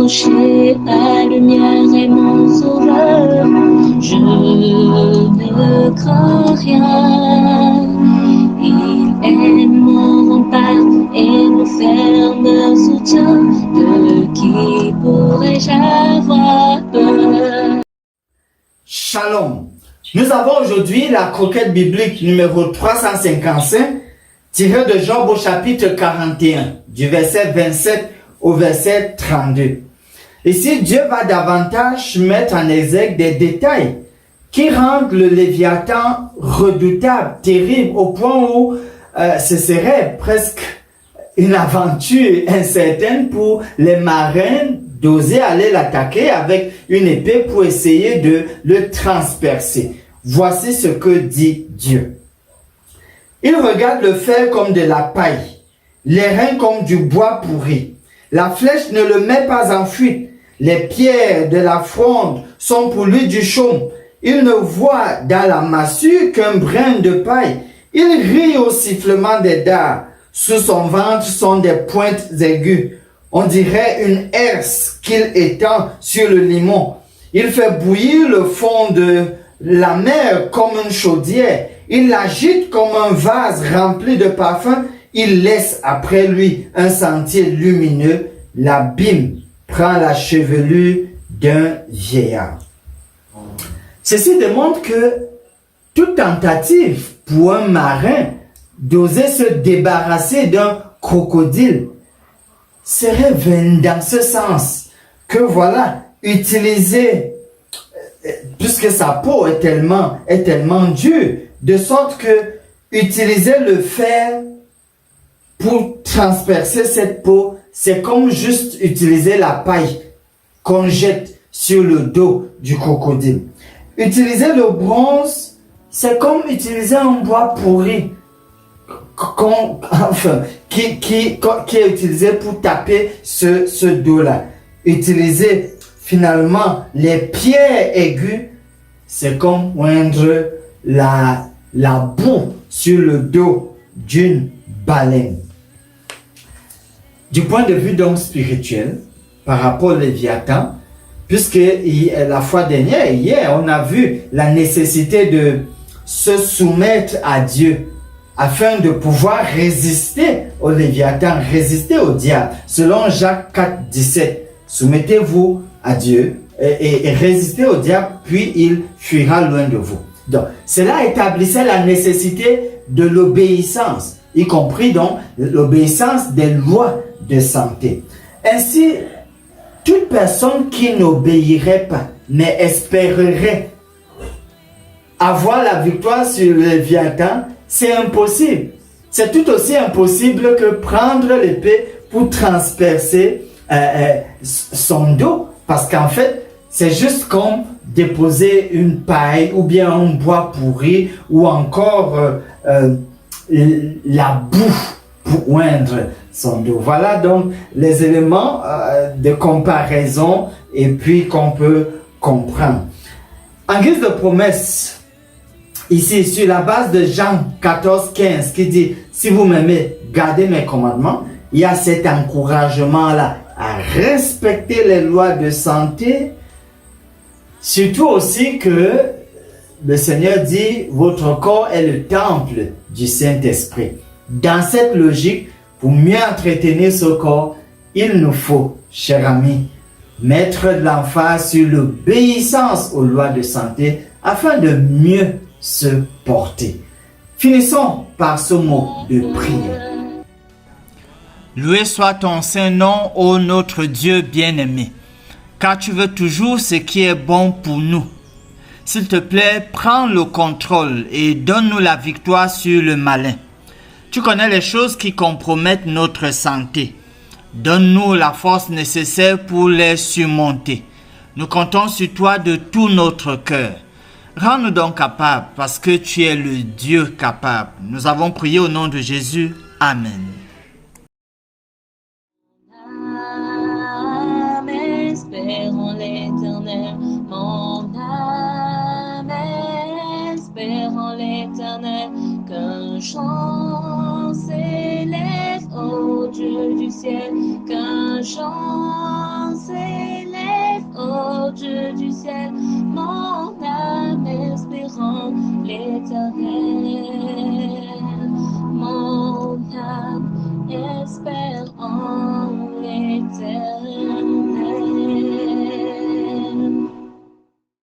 approcher, la lumière est mon sauveur. Je ne crains rien. Il est mon rempart et mon ferme soutien. De qui pourrais-je avoir peur? Shalom. Nous avons aujourd'hui la croquette biblique numéro 355 tirée de Job au chapitre 41, du verset 27 au verset 32. Ici, Dieu va davantage mettre en exergue des détails qui rendent le Léviathan redoutable, terrible, au point où ce serait presque une aventure incertaine pour les marins d'oser aller l'attaquer avec une épée pour essayer de le transpercer. Voici ce que dit Dieu. Il regarde le fer comme de la paille, les reins comme du bois pourri. La flèche ne le met pas en fuite. Les pierres de la fronde sont pour lui du chaume. Il ne voit dans la massue qu'un brin de paille. Il rit au sifflement des dards. Sous son ventre sont des pointes aiguës. On dirait une herse qu'il étend sur le limon. Il fait bouillir le fond de la mer comme une chaudière. Il l'agite comme un vase rempli de parfums. Il laisse après lui un sentier lumineux. L'abîme prend la chevelure d'un vieillard. Ceci démontre que toute tentative pour un marin d'oser se débarrasser d'un crocodile serait vaine dans ce sens que voilà, utiliser, puisque sa peau est tellement dure, de sorte que utiliser le fer pour transpercer cette peau, c'est comme juste utiliser la paille qu'on jette sur le dos du crocodile. Utiliser le bronze, c'est comme utiliser un bois pourri qui est utilisé pour taper ce dos-là. Utiliser finalement les pierres aiguës, c'est comme oindre la boue sur le dos d'une baleine. Du point de vue donc spirituel, par rapport au Léviathan, puisque la fois dernière, hier, on a vu la nécessité de se soumettre à Dieu afin de pouvoir résister au Léviathan, résister au diable. Selon Jacques 4, 17, soumettez-vous à Dieu et résistez au diable, puis il fuira loin de vous. Donc, cela établissait la nécessité de l'obéissance, y compris donc l'obéissance des lois de santé. Ainsi, toute personne qui n'obéirait pas, mais espérerait avoir la victoire sur le Léviathan, c'est impossible. C'est tout aussi impossible que prendre l'épée pour transpercer son dos. Parce qu'en fait, c'est juste comme déposer une paille ou bien un bois pourri ou encore la boue pour oindre son dos. Voilà donc les éléments de comparaison et puis qu'on peut comprendre. En guise de promesse, ici sur la base de Jean 14, 15 qui dit « Si vous m'aimez, gardez mes commandements », il y a cet encouragement-là à respecter les lois de santé. Surtout aussi que le Seigneur dit « Votre corps est le temple du Saint-Esprit ». Dans cette logique, pour mieux entretenir ce corps, il nous faut, chers amis, mettre de l'emphase sur l'obéissance aux lois de santé afin de mieux se porter. Finissons par ce mot de prière. Loué soit ton Saint-Nom, ô notre Dieu bien-aimé, car tu veux toujours ce qui est bon pour nous. S'il te plaît, prends le contrôle et donne-nous la victoire sur le malin. Tu connais les choses qui compromettent notre santé. Donne-nous la force nécessaire pour les surmonter. Nous comptons sur toi de tout notre cœur. Rends-nous donc capables parce que tu es le Dieu capable. Nous avons prié au nom de Jésus. Amen. Espérons l'Éternel, mon âme, espérons l'Éternel, qu'un chant s'élève au Dieu du ciel, qu'un chant s'élève au Dieu du ciel, mon âme espérant l'Éternel. Mon âme espère en l'Éternel.